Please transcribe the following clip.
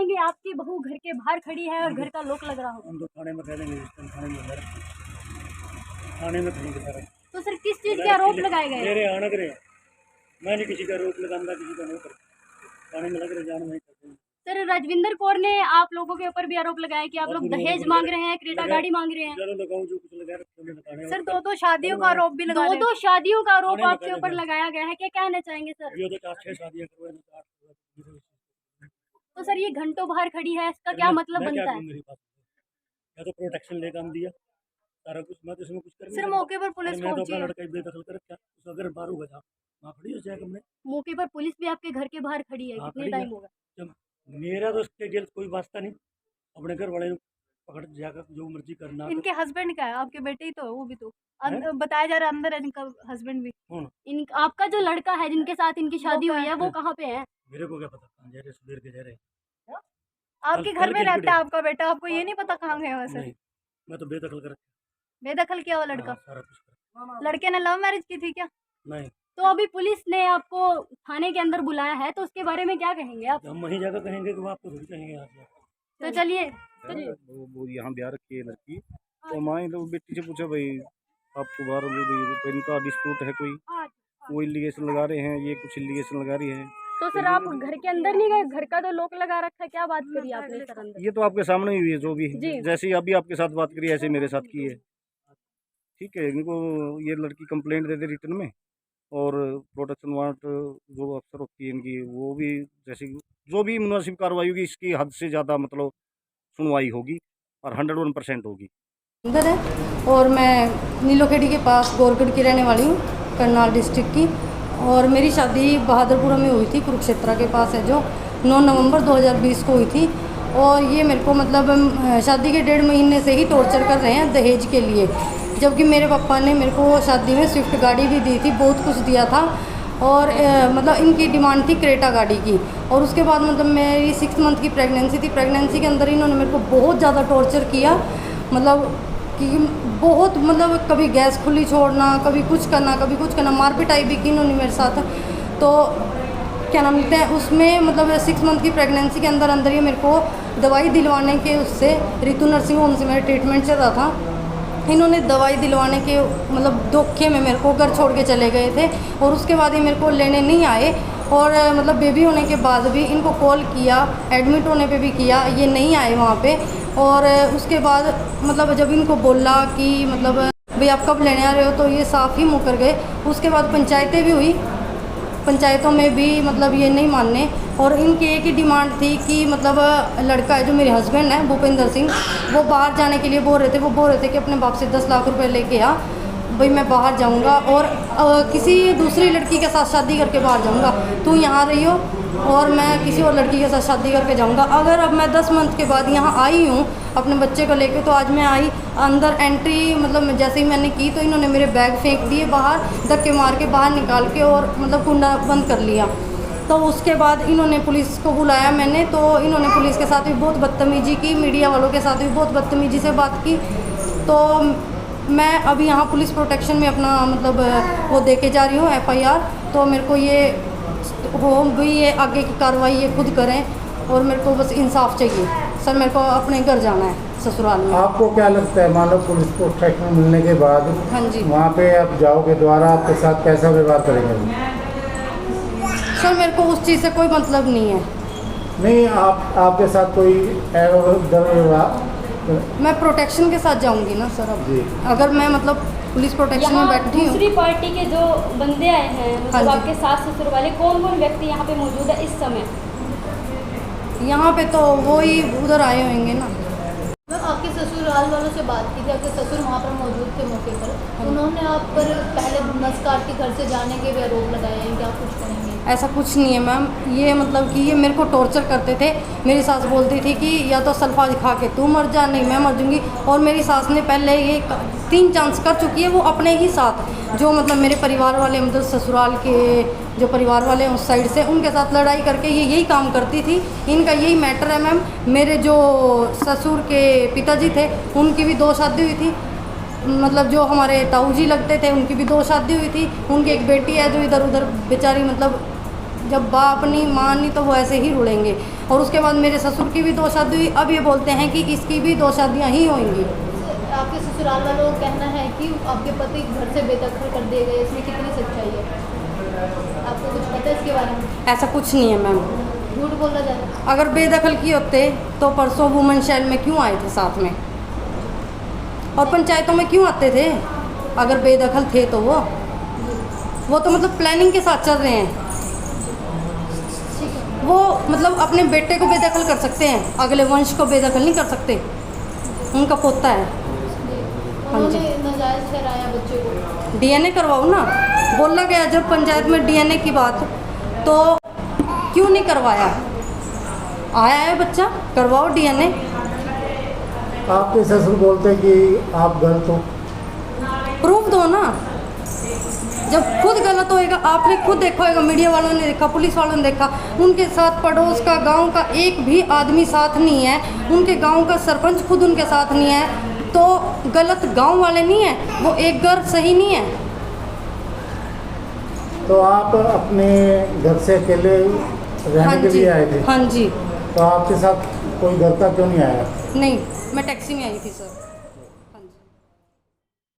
चाहेंगे आपकी बहू घर के बाहर खड़ी है और घर का लॉक लग रहा हो? हम तो थाने में कह देंगे, थाने में कहेंगे सर। तो सर किस चीज़ के आरोप लगाए गए? मेरे आना करे, मैं नहीं किसी का आरोप लगाऊंगा, किसी का नहीं कर, थाने में लग रहे जान नहीं करते। सर राजविंदर कौर ने आप लोगों के ऊपर भी आरोप लगाया कि आप लोग दहेज मांग रहे हैं, क्रेटा गाड़ी मांग रहे हैं। चलो लगाऊं, जो कुछ लगा रहे सर दो शादियों का आरोप भी लगा, दो शादियों का आरोप आपके ऊपर लगाया गया है, क्या कहना चाहेंगे सर? ये तो 4-6 शादियां करवाए। तो सर ये घंटों बाहर खड़ी है, इसका क्या मतलब बनता है? या तो प्रोटेक्शन लेकर हम दिया सारा कुछ, मैं तो इसमें कुछ कर नहीं सर मौके पर पुलिस मैं तो पहुंची अपना है। लड़का बेदखल कर रखा, उस अगर बाहर होगा था वहाँ खड़ी हो जाएगा। हमने मौके पर पुलिस भी आपके घर के बाहर खड़ी है, कितने टाइम होगा? जब मेरा तो उसके जेल कोई वास्ता नहीं, अपने घर वाले पकड़ जाकर जो मर्जी करना। इनके हस्बैंड का है, आपके बेटे ही तो है, वो भी तो बताया जा रहा है अंदर है इनका हस्बैंड भी। इन आपका जो लड़का है जिनके साथ इनकी शादी हुई है वो कहाँ पे है? मेरे को क्या पता कहाँ जा रहे, सुधीर के जा रहे। आपके घर में रहता है आपका बेटा, आपको ये नहीं पता कहाँ गया वैसे? मैं तो बेदखल कर, बेदखल किया हुआ लड़का? सारा कुछ। लड़के ने लव मैरिज की थी क्या? नहीं। तो अभी पुलिस ने आपको थाने के अंदर बुलाया है, तो उसके बारे में क्या कहेंगे आप? हम वहीं जाकर कहेंगे कि वो आपको थोड़ी कहेंगे यहाँ से। तो चलिए वो यहाँ ब्याह रखी है लड़की, तो माँ लोग बेटी से पूछा भाई आपको बाहर इनका डिस्प्यूट है कोई, वो इलीगेशन लगा रहे हैं, ये कुछ इलीगेशन लगा रही है। तो सर आप घर के अंदर नहीं गए? घर का तो लॉक लगा रखा है, क्या बात करी आपने सर अंदर? ये तो आपके सामने ही हुई है, जो भी जैसे अभी आपके साथ बात करी ऐसे मेरे साथ की है। ठीक है, इनको ये लड़की कंप्लेंट दे दे रिटर्न में, और प्रोटेक्शन वारंट जो अफसर होती है इनकी, वो भी जैसे जो भी मुनासिब कार्रवाई होगी इसकी हद से ज़्यादा मतलब सुनवाई होगी और 101% होगी। अंदर है और मैं नीलोखेड़ी के पास गोरगढ़ की रहने वाली हूँ, करनाल डिस्ट्रिक्ट की। और मेरी शादी बहादुरपुरा में हुई थी, कुरुक्षेत्र के पास है जो, 9 नवंबर 2020 को हुई थी। और ये मेरे को मतलब शादी के 1.5 महीने से ही टॉर्चर कर रहे हैं दहेज के लिए, जबकि मेरे पापा ने मेरे को शादी में स्विफ्ट गाड़ी भी दी थी, बहुत कुछ दिया था। और मतलब इनकी डिमांड थी क्रेटा गाड़ी की। और उसके बाद मतलब मेरी 6 मंथ की प्रेगनेंसी थी, प्रेगनेंसी के अंदर इन्होंने मेरे को बहुत ज़्यादा टॉर्चर किया, मतलब कि बहुत, मतलब कभी गैस खुली छोड़ना, कभी कुछ करना, कभी कुछ करना, मार पिटाई भी की इन्होंने मेरे साथ। तो क्या नाम लेते हैं उसमें, मतलब 6 मंथ की प्रेगनेंसी के अंदर ये मेरे को दवाई दिलवाने के उससे रितु नर्सिंग होम से मेरा ट्रीटमेंट चल रहा था। इन्होंने दवाई दिलवाने के मतलब धोखे में मेरे को घर छोड़ के चले गए थे, और उसके बाद ये मेरे को लेने नहीं आए। और मतलब बेबी होने के बाद भी इनको कॉल किया, एडमिट होने पे भी किया, ये नहीं आए वहाँ पे। और उसके बाद मतलब जब इनको बोला कि मतलब भाई आप कब लेने आ रहे हो, तो ये साफ ही मुकर गए। उसके बाद पंचायतें भी हुई, पंचायतों में भी मतलब ये नहीं मानने। और इनकी एक ही डिमांड थी कि मतलब लड़का है जो मेरे हस्बैंड है भूपेंद्र सिंह, वो बाहर जाने के लिए बोल रहे थे कि अपने बाप से 10 लाख रुपए लेके आ, भाई मैं बाहर जाऊंगा और किसी दूसरी लड़की के साथ शादी करके बाहर जाऊंगा, तू यहाँ रही हो और मैं किसी और लड़की के साथ शादी करके जाऊंगा। अगर अब मैं 10 मंथ के बाद यहाँ आई हूँ अपने बच्चे को लेके, तो आज मैं आई अंदर एंट्री, मतलब जैसे ही मैंने की तो इन्होंने मेरे बैग फेंक दिए बाहर, धक्के मार के बाहर निकाल के, और मतलब कुंडा बंद कर लिया। तो उसके बाद इन्होंने पुलिस को बुलाया मैंने, तो इन्होंने पुलिस के साथ भी बहुत बदतमीजी की, मीडिया वालों के साथ भी बहुत बदतमीजी से बात की। तो मैं अभी यहाँ पुलिस प्रोटेक्शन में अपना मतलब वो दे के जा रही हूँ FIR। तो मेरे को ये हो भी, ये आगे की कार्रवाई ये खुद करें, और मेरे को बस इंसाफ चाहिए सर। मेरे को अपने घर जाना है ससुराल में। आपको क्या लगता है, मान लो पुलिस प्रोटेक्शन मिलने के बाद हाँ जी, वहाँ पे आप जाओगे, दोबारा आपके साथ कैसा व्यवहार करेंगे? सर मेरे को उस चीज़ से कोई मतलब नहीं है। नहीं, आपके साथ कोई व्यवहार, मैं प्रोटेक्शन के साथ जाऊंगी ना सर। अब जी, अगर मैं मतलब पुलिस प्रोटेक्शन में बैठी हूँ। दूसरी पार्टी के जो बंदे आए हैं, मतलब हाँ आपके सास ससुर वाले, कौन व्यक्ति यहाँ पे मौजूद है इस समय? यहाँ पे तो वो ही उधर आए होंगे ना। मैम आपके ससुराल वालों से बात की थी, आपके ससुर वहाँ पर मौजूद थे मौके पर, उन्होंने आप पर पहले नस काट के घर से जाने के भी आरोप लगाए हैं, क्या कुछ करेंगे? ऐसा कुछ नहीं है मैम, ये मतलब कि ये मेरे को टॉर्चर करते थे। मेरी सास बोलती थी कि या तो सल्फा खा के तू मर जा, नहीं मैं मर जाऊंगी। और मेरी सास ने पहले ये 3 चांस कर चुकी है, वो अपने ही साथ, जो मतलब मेरे परिवार वाले, मतलब ससुराल के जो परिवार वाले हैं उस साइड से, उनके साथ लड़ाई करके ये यही काम करती थी। इनका यही मैटर है मैम। मेरे जो ससुर के पिताजी थे उनकी भी 2 शादी हुई थी, मतलब जो हमारे ताऊ जी लगते थे उनकी भी 2 शादी हुई थी। उनकी एक बेटी है जो इधर उधर बेचारी, मतलब जब बाप नहीं माँ नहीं तो वो ऐसे ही रुलेंगे। और उसके बाद मेरे ससुर की भी 2 शादी हुई। अब ये बोलते हैं कि इसकी भी 2 शादियाँ ही होंगी। आपके ससुराल वालों का कहना है कि आपके पति घर से बेदखल कर दिए गए, इसमें कितनी सच्चाई है? आपको कुछ पता है इसके बारे में? ऐसा कुछ नहीं है मैम। झूठ बोला जा रहा है। अगर बेदखल किए होते तो परसों वुमेन शेल में क्यों आए थे साथ में, और पंचायतों में क्यों आते थे? अगर बेदखल थे तो वो तो मतलब प्लानिंग के साथ चल रहे हैं। वो मतलब अपने बेटे को बेदखल कर सकते हैं, अगले वंश को बेदखल नहीं कर सकते। उनका पोता है। उन्होंने नाजायज ठहराया बच्चे को। डीएनए करवाओ ना, बोला गया जब पंचायत में डीएनए की बात, तो क्यों नहीं करवाया? आया है बच्चा, करवाओ डीएनए। आपके ससुर बोलते हैं कि आप गलत हो। प्रूफ दो ना। जब खुद गलत होएगा, आपने खुद देखा होगा, मीडिया वालों ने देखा, पुलिस वालों ने देखा, उनके साथ पड़ोस का गांव का एक भी आदमी साथ नहीं है, उनके गांव का सरपंच खुद उनके साथ नहीं है, तो गलत गांव वाले नहीं है, वो एक घर सही नहीं है। तो आप अपने घर से अकेले रहने के लिए आए थे? हाँ जी। तो आपके साथ कोई घर का क्यों नहीं आया? नहीं, मैं टैक्सी में आई थी सर।